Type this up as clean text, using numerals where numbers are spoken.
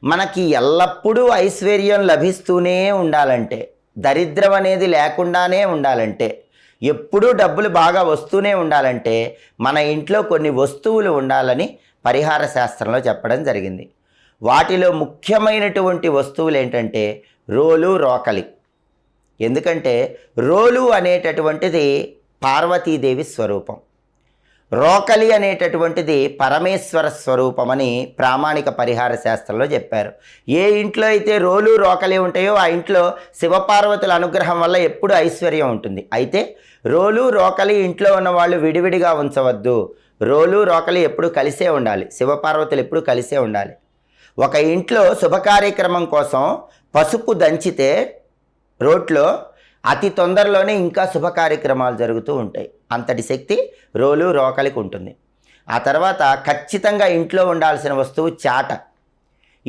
మనకి ఎల్లప్పుడూ ఐశ్వర్యం లభిస్తూనే ఉండాలంటే, దరిద్రం అనేది లేకుండానే ఉండాలంటే, ఎప్పుడూ డబ్బులు బాగా వస్తూనే ఉండాలంటే మన ఇంట్లో కొన్ని వస్తువులు ఉండాలని పరిహార శాస్త్రంలో చెప్పడం జరిగింది. వాటిలో ముఖ్యమైనటువంటి వస్తువులు ఏంటంటే రోలు, రోకలి. ఎందుకంటే రోలు అనేటటువంటిది పార్వతీదేవి స్వరూపం, రోకలి అనేటటువంటిది పరమేశ్వర స్వరూపమని ప్రామాణిక పరిహార శాస్త్రంలో చెప్పారు. ఏ ఇంట్లో అయితే రోలు, రోకలి ఉంటాయో ఆ ఇంట్లో శివపార్వతుల అనుగ్రహం వల్ల ఎప్పుడు ఐశ్వర్యం ఉంటుంది. అయితే రోలు, రోకలి ఇంట్లో ఉన్న వాళ్ళు విడివిడిగా ఉంచవద్దు. రోలు, రోకలి ఎప్పుడు కలిసే ఉండాలి, శివపార్వతులు ఎప్పుడు కలిసే ఉండాలి. ఒక ఇంట్లో శుభకార్యక్రమం కోసం పసుపు దంచితే రోట్లో అతి తొందరలోనే ఇంకా శుభ కార్యక్రమాలు జరుగుతూ ఉంటాయి. అంతటి శక్తి రోలు, రోకలికి ఉంటుంది. ఆ తర్వాత ఖచ్చితంగా ఇంట్లో ఉండాల్సిన వస్తువు చాట.